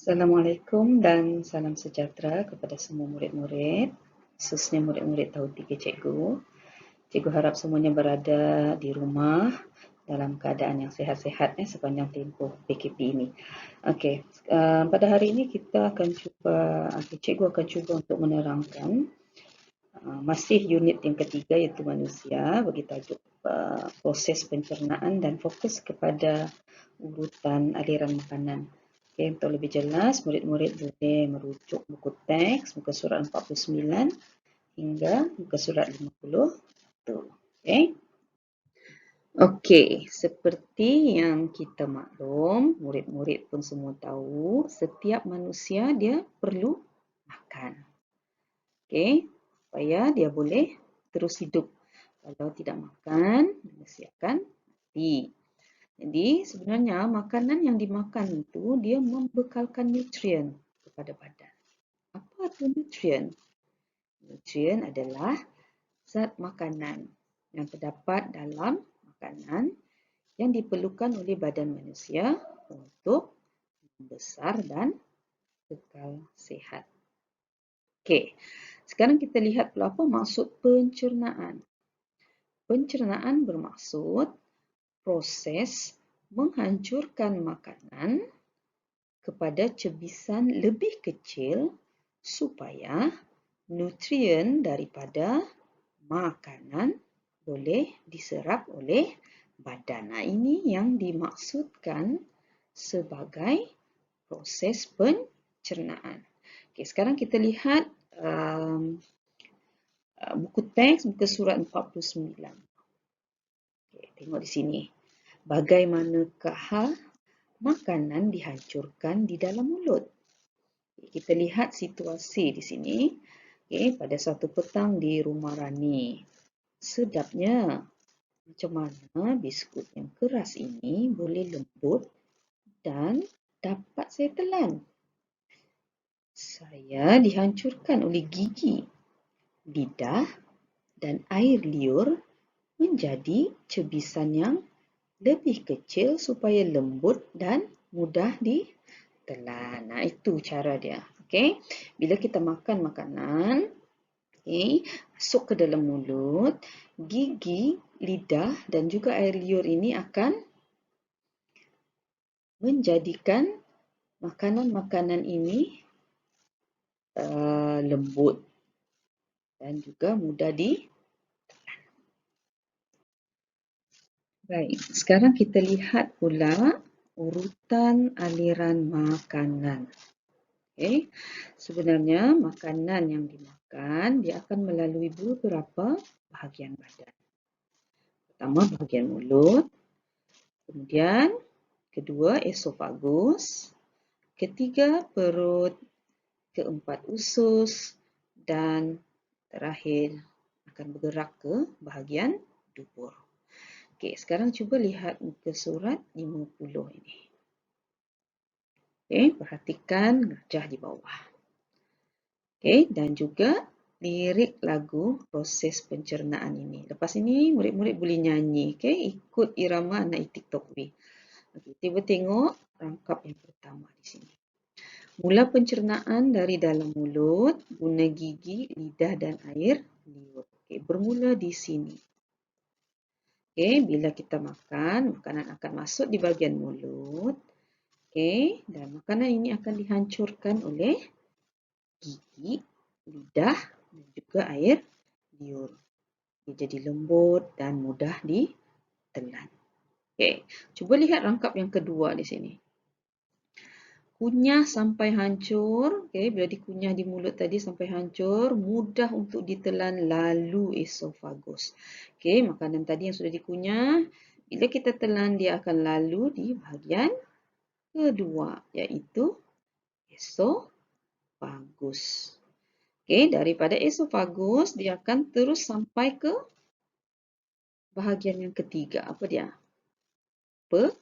Assalamualaikum dan salam sejahtera kepada semua murid-murid, khususnya murid-murid tahun 3 cikgu. Cikgu harap semuanya berada di rumah dalam keadaan yang sihat-sihat sepanjang tempoh PKP ini. Okey, pada hari ini kita akan cuba, cikgu akan cuba untuk menerangkan masih unit yang ketiga iaitu manusia bagi tajuk proses pencernaan dan fokus kepada urutan aliran makanan. Okay, untuk lebih jelas, murid-murid boleh merujuk buku teks muka surat 49 hingga muka surat 50. Okay. Okey, seperti yang kita maklum, murid-murid pun semua tahu, setiap manusia dia perlu makan. Okey, supaya dia boleh terus hidup. Kalau tidak makan, manusia akan mati. Jadi sebenarnya makanan yang dimakan itu dia membekalkan nutrien kepada badan. Apa itu nutrien? Nutrien adalah zat makanan yang terdapat dalam makanan yang diperlukan oleh badan manusia untuk membesar dan kekal sihat. Okey, sekarang kita lihat pula apa maksud pencernaan. Pencernaan bermaksud proses menghancurkan makanan kepada cebisan lebih kecil supaya nutrien daripada makanan boleh diserap oleh badan. Ini yang dimaksudkan sebagai proses pencernaan. Okey, sekarang kita lihat buku teks muka surat 49. Okey, tengok di sini. Bagaimanakah makanan dihancurkan di dalam mulut? Kita lihat situasi di sini. Okay, pada satu petang di rumah Rani. Sedapnya, macam mana biskut yang keras ini boleh lembut dan dapat saya telan? Saya dihancurkan oleh gigi, lidah dan air liur menjadi cebisan yang lebih kecil supaya lembut dan mudah ditelan. Nah, itu cara dia. Okay. Bila kita makan makanan, masuk ke dalam mulut, gigi, lidah dan juga air liur ini akan menjadikan makanan-makanan ini lembut dan juga mudah ditelan. Baik, sekarang kita lihat pula urutan aliran makanan. Okay. Sebenarnya makanan yang dimakan dia akan melalui beberapa bahagian badan. Pertama bahagian mulut, kemudian kedua esofagus, ketiga perut, keempat usus dan terakhir akan bergerak ke bahagian dubur. Okey, sekarang cuba lihat muka surat 50 ini. Okey, perhatikan gajah di bawah. Okey, dan juga lirik lagu proses pencernaan ini. Lepas ini murid-murid boleh nyanyi, okey, ikut irama anak itik tokwi. Okey, cuba tengok rangkap yang pertama di sini. Mula pencernaan dari dalam mulut, guna gigi, lidah dan air liur. Okey, bermula di sini. Okey, bila kita makan, makanan akan masuk di bahagian mulut. Okey, dan makanan ini akan dihancurkan oleh gigi, lidah dan juga air liur. Dia jadi lembut dan mudah ditelan. Okey, cuba lihat rangkap yang kedua di sini. Kunyah sampai hancur. Okey, bila dikunyah di mulut tadi sampai hancur, mudah untuk ditelan lalu esofagus. Okey, makanan tadi yang sudah dikunyah, bila kita telan dia akan lalu di bahagian kedua, iaitu esofagus. Okey, daripada esofagus dia akan terus sampai ke bahagian yang ketiga. Apa dia? Perut.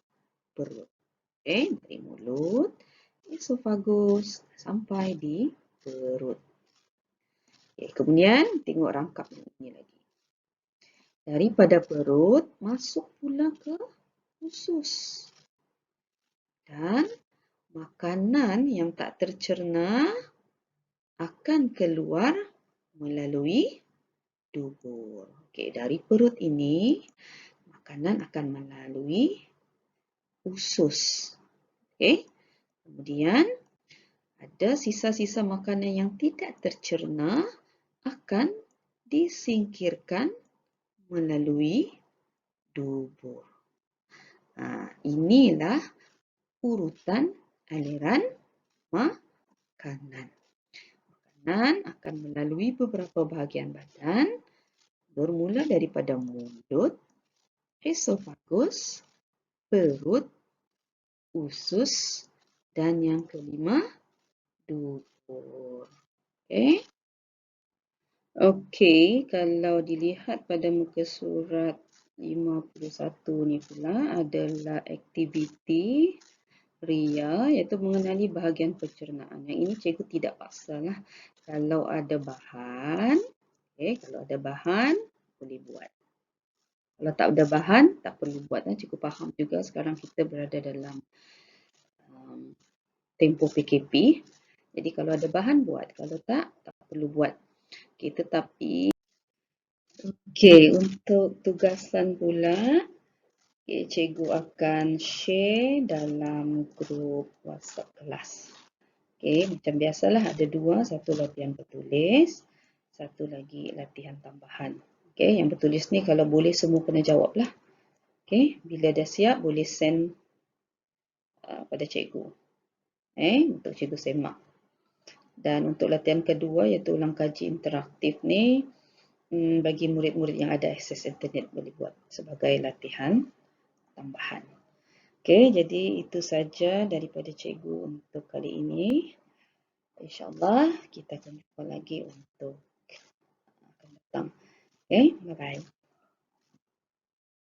Okey, dari mulut, esofagus sampai di perut. Okay, kemudian tengok rangkap ini lagi. Daripada perut masuk pula ke usus. Dan makanan yang tak tercerna akan keluar melalui dubur. Okey, dari perut ini, makanan akan melalui usus. Okey, kemudian ada sisa-sisa makanan yang tidak tercerna akan disingkirkan melalui dubur. Inilah urutan aliran makanan. Makanan akan melalui beberapa bahagian badan, bermula daripada mulut, esofagus, perut, usus, dan yang kelima, dubur. Okey. Okey, kalau dilihat pada muka surat 51 ni pula adalah aktiviti Ria, iaitu mengenali bahagian pencernaan. Yang ini cikgu tidak paksalah. Kalau ada bahan, kalau ada bahan boleh buat. Kalau tak ada bahan, tak perlu buat. Cikgu faham juga sekarang kita berada dalam tempoh PKP. Jadi kalau ada bahan buat, kalau tak perlu buat. Tetapi untuk tugasan pula, cikgu akan share dalam grup WhatsApp kelas. Macam biasalah ada dua, satu latihan bertulis, satu lagi latihan tambahan. Yang bertulis ni kalau boleh semua kena jawab lah. Bila dah siap boleh send pada cikgu. Untuk cikgu semak. Dan untuk latihan kedua iaitu ulang kaji interaktif ni, bagi murid-murid yang ada akses internet boleh buat sebagai latihan tambahan. Jadi itu saja daripada cikgu untuk kali ini. InsyaAllah kita akan jumpa lagi untuk akan datang. Bye-bye.